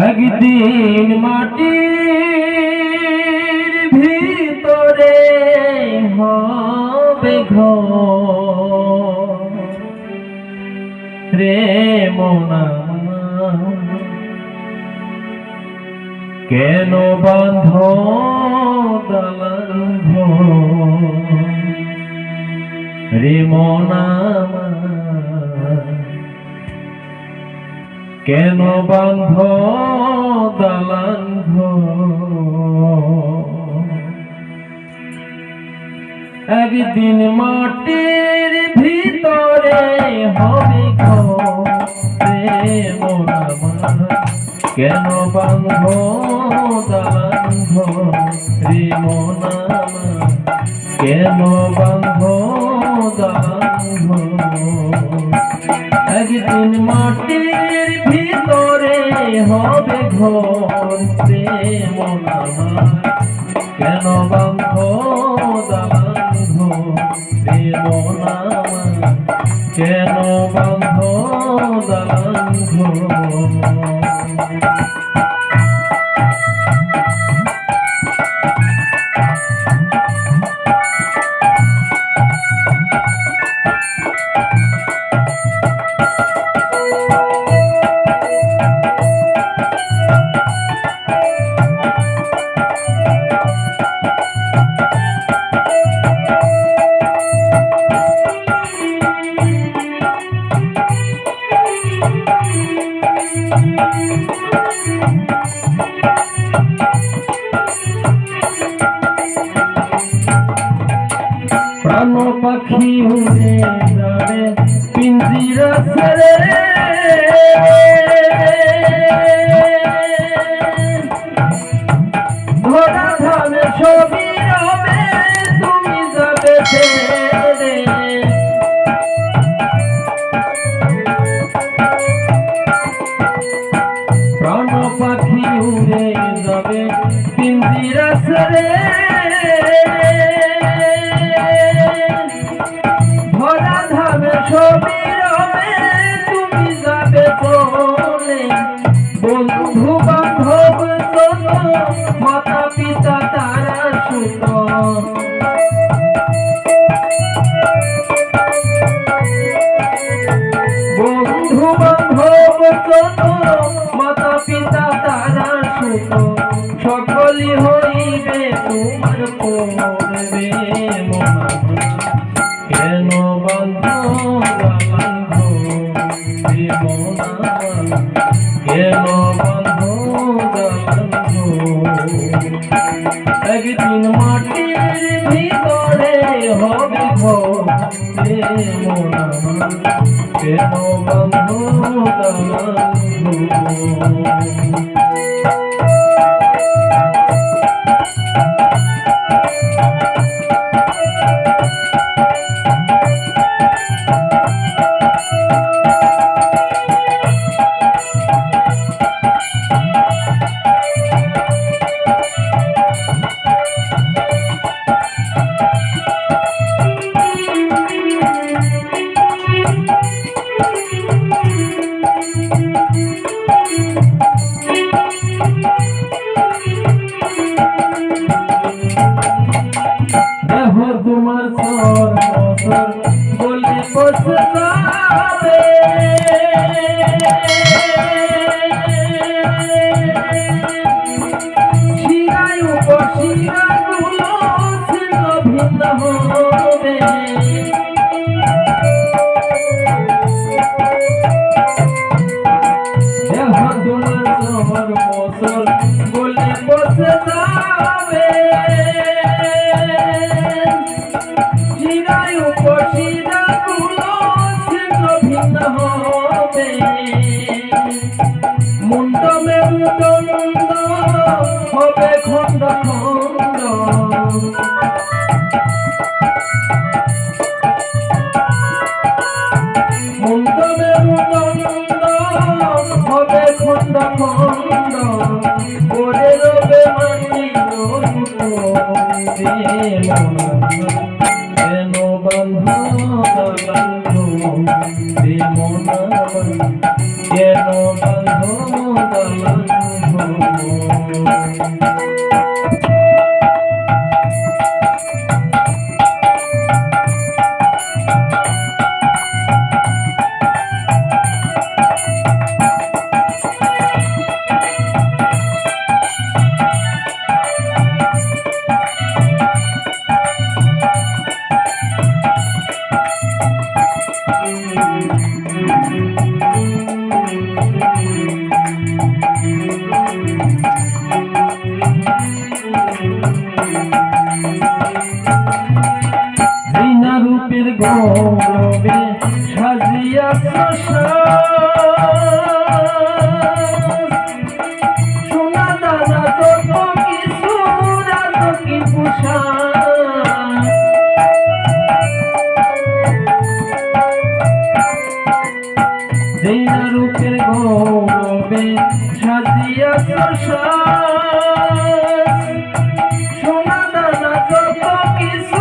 একদিন মাটির ভিতরে হবে ঘর রে মোনা, কেন বাঁধ দালান ঘর রে মোনা, কেন বাঁধ দালান ঘর? একদিন মাটির ভিতরে হবে ঘর রে মোনা, কেন বাঁধ দালান ঘর রে মোনা, কেন বাঁধ দালান ঘর? একদিন মাটির ভিতরে হবে ঘর রে মোনা, কেন বাঁধ দালান ঘর রে মোনা, কেন বাঁধ দালান ঘর? প্রাণ পাখি উড়ে যাবে পিঞ্জিরা ছেড়ে, ধরা ধানে ছবি হবে তুমি যাবে ছেড়ে। প্রাণ পাখি উড়ে যাবে পিঞ্জিরা ছেড়ে, ধরা ধাবে ছবি রবে তুমি যাবে চলে। বন্ধু বান্ধব যত মাতা পিতা তারা সুত, বন্ধু বান্ধব যত মাতা পিতা তারা সুত, সকলই হইবে তোমার পড়বে মোনা, কেন বাঁধ দালান ঘর রে মোনা, কেন বাঁধ দালান ঘর? একদিন মাটির ভিতরে হবে ঘর রে মোনা, কেন বাঁধ দালান ঘর? তোমার সর বছর বলে পছন্দাবে, শিরায় উপশিরাগুলো ছিন্ন ভিন্ন হবে। তোমার সর বছর বলে পছন্দাবে, শিরায় উপশিরাগুলো ছিন্ন ভিন্ন হবে। মুন্ড মেরুদণ্ড হবে খণ্ড খণ্ড, মুন্ড মেরুদণ্ড হবে খণ্ড খণ্ড, পড়ে রবে মাটি কেন বন্ধু বন্ধু মন কেন বন্ধু বন্ধু রূপের গৌরবে সাজিয়া সোনা দানা যত কিছু রাত কি পোশাক দিনা রূপের গৌরবে সাজিয়া সোনা দানা যত কিছু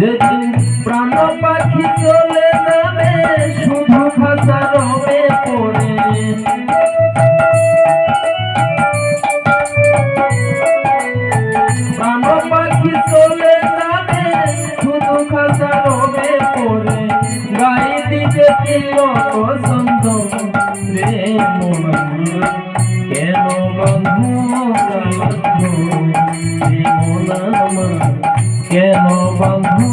যেদিন প্রাণ পাখি চলে যাবে শুধু খাঁচা রবে পড়ে প্রাণ পাখি চলে যাবে শুধু খাঁচা রবে পড়ে গায়ে দিতে তিলক চন্দন রে কেন বন্ধু কেন বন্ধু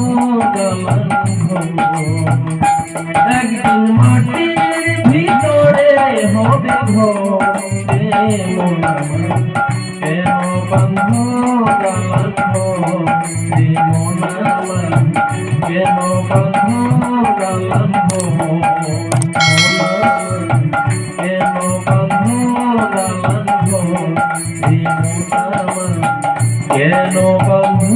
একদিন মাটির ভিতরে হবে কেন বন্ধু কেন বন্ধু কেন বন্ধু কেন বন্ধু